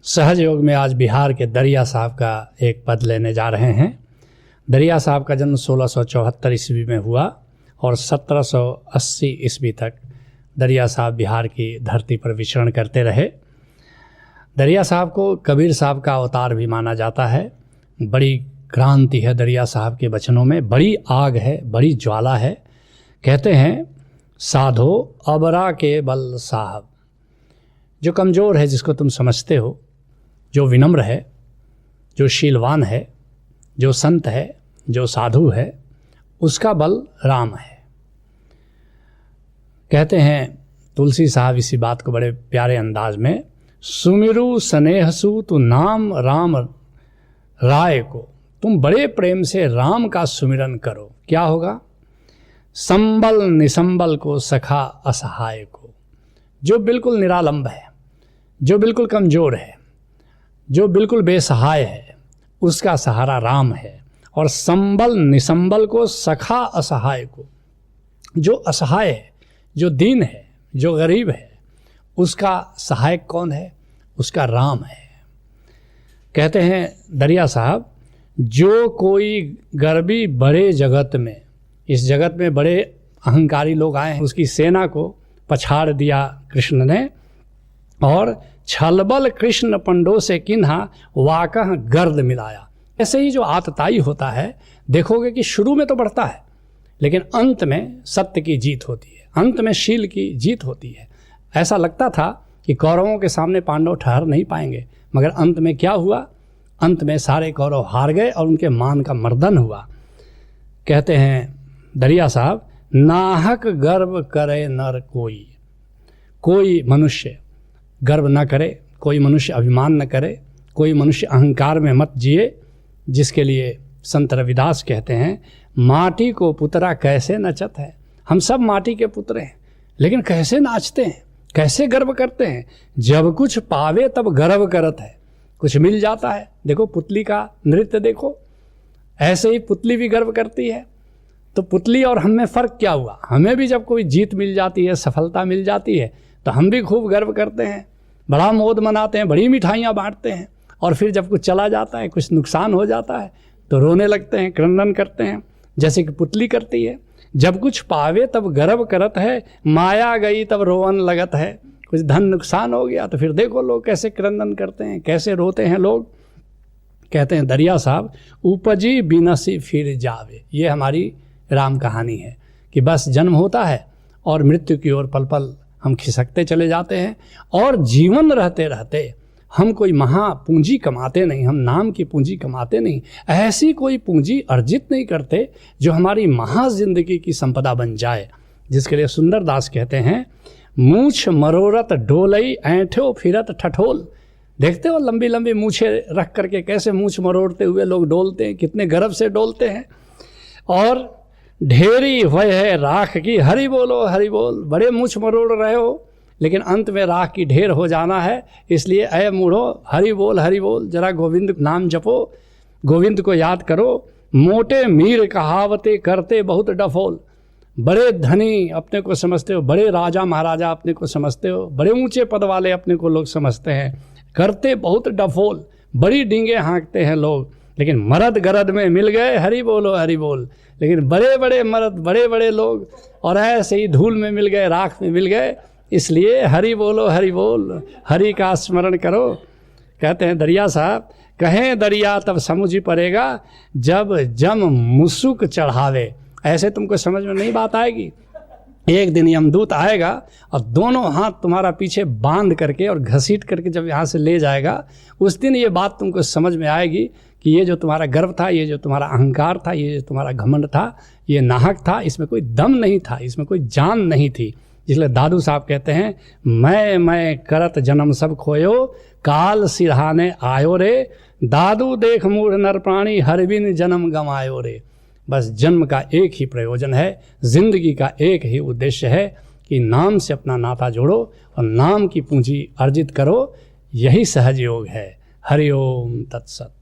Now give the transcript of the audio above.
सहज योग में आज बिहार के दरिया साहब का एक पद लेने जा रहे हैं। दरिया साहब का जन्म 1674 ईस्वी में हुआ और 1780 ईस्वी तक दरिया साहब बिहार की धरती पर विचरण करते रहे। दरिया साहब को कबीर साहब का अवतार भी माना जाता है। बड़ी क्रांति है दरिया साहब के वचनों में, बड़ी आग है, बड़ी ज्वाला है। कहते हैं साधो अबरा के बल साहब, जो कमज़ोर है, जिसको तुम समझते हो, जो विनम्र है, जो शीलवान है, जो संत है, जो साधु है, उसका बल राम है। कहते हैं तुलसी साहब इसी बात को बड़े प्यारे अंदाज में, सुमिरु स्नेहसु तु नाम राम राय को, तुम बड़े प्रेम से राम का सुमिरन करो, क्या होगा? संबल निसंबल को सखा असहाय को, जो बिल्कुल निरालंब है, जो बिल्कुल कमज़ोर है, जो बिल्कुल बेसहाय है, उसका सहारा राम है। और संबल निसंबल को सखा असहाय को, जो असहाय है, जो दीन है, जो गरीब है, उसका सहायक कौन है? उसका राम है। कहते हैं दरिया साहब, जो कोई गर्वी बड़े जगत में, इस जगत में बड़े अहंकारी लोग आए हैं, उसकी सेना को पछाड़ दिया कृष्ण ने। और छलबल कृष्ण पंडो से किन्हा वाकह गर्द मिलाया। ऐसे ही जो आतताई होता है, देखोगे कि शुरू में तो बढ़ता है, लेकिन अंत में सत्य की जीत होती है, अंत में शील की जीत होती है। ऐसा लगता था कि कौरवों के सामने पांडव ठहर नहीं पाएंगे, मगर अंत में क्या हुआ? अंत में सारे कौरव हार गए और उनके मान का मर्दन हुआ। कहते हैं दरिया साहब, नाहक गर्व करे नर कोई, कोई मनुष्य गर्व न करे, कोई मनुष्य अभिमान न करे, कोई मनुष्य अहंकार में मत जिए, जिसके लिए संत रविदास कहते हैं, माटी को पुतरा कैसे नचत है। हम सब माटी के पुत्र हैं, लेकिन कैसे नाचते हैं, कैसे गर्व करते हैं। जब कुछ पावे तब गर्व करत है, कुछ मिल जाता है। देखो पुतली का नृत्य देखो, ऐसे ही पुतली भी गर्व करती है। तो पुतली और हम में फ़र्क क्या हुआ? हमें भी जब कोई जीत मिल जाती है, सफलता मिल जाती है, तो हम भी खूब गर्व करते हैं, बड़ा मौज मनाते हैं, बड़ी मिठाइयाँ बांटते हैं। और फिर जब कुछ चला जाता है, कुछ नुकसान हो जाता है, तो रोने लगते हैं, क्रंदन करते हैं, जैसे कि पुतली करती है। जब कुछ पावे तब गर्व करत है, माया गई तब रोवन लगत है। कुछ धन नुकसान हो गया तो फिर देखो लोग कैसे क्रंदन करते हैं, कैसे रोते हैं लोग। कहते हैं दरिया साहब, उपजी बिनसी फिर जावे। ये हमारी राम कहानी है कि बस जन्म होता है और मृत्यु की ओर पल पल हम खिसकते चले जाते हैं। और जीवन रहते रहते हम कोई महापूंजी कमाते नहीं, हम नाम की पूंजी कमाते नहीं, ऐसी कोई पूंजी अर्जित नहीं करते जो हमारी महाजिंदगी की संपदा बन जाए। जिसके लिए सुंदर दास कहते हैं, मूछ मरोरत डोलई ऐंठो फिरत ठठोल। देखते हो लंबी लंबी मूछें रख करके कैसे मूछ मरोड़ते हुए लोग डोलते हैं, कितने गर्व से डोलते हैं। और ढेरी वह है राख की, हरि बोलो हरि बोल। बड़े मूछ मरोड़ रहे हो, लेकिन अंत में राख की ढेर हो जाना है। इसलिए ऐ मूढ़ो हरि बोल, जरा गोविंद नाम जपो, गोविंद को याद करो। मोटे मीर कहावते करते बहुत डफोल। बड़े धनी अपने को समझते हो, बड़े राजा महाराजा अपने को समझते हो, बड़े ऊंचे पद वाले अपने को लोग समझते हैं, करते बहुत डफोल, बड़ी डींगे हाँकते हैं लोग। लेकिन मर्द गरद में मिल गए, हरि बोल। लेकिन बड़े बड़े मर्द, बड़े बड़े लोग और ऐसे ही धूल में मिल गए, राख में मिल गए। इसलिए हरि बोल, हरि का स्मरण करो। कहते हैं दरिया साहब, कहें दरिया तब समझ पड़ेगा जब जम मुसुक चढ़ावे। ऐसे तुमको समझ में नहीं बात आएगी। एक दिन यमदूत आएगा और दोनों हाथ तुम्हारा पीछे बांध करके और घसीट करके जब यहाँ से ले जाएगा, उस दिन ये बात तुमको समझ में आएगी कि ये जो तुम्हारा गर्व था, ये जो तुम्हारा अहंकार था, ये जो तुम्हारा घमंड था, ये नाहक था, इसमें कोई दम नहीं था, इसमें कोई जान नहीं थी। इसलिए दादू साहब कहते हैं, मैं करत जन्म सब खोयो, काल सिरहाने आयो रे। दादू देख मूढ़ नर प्राणी, हर बिन जन्म गंवायो रे। बस जन्म का एक ही प्रयोजन है, जिंदगी का एक ही उद्देश्य है कि नाम से अपना नाता जोड़ो और नाम की पूंजी अर्जित करो। यही सहज योग है। हरि ओम तत्सत।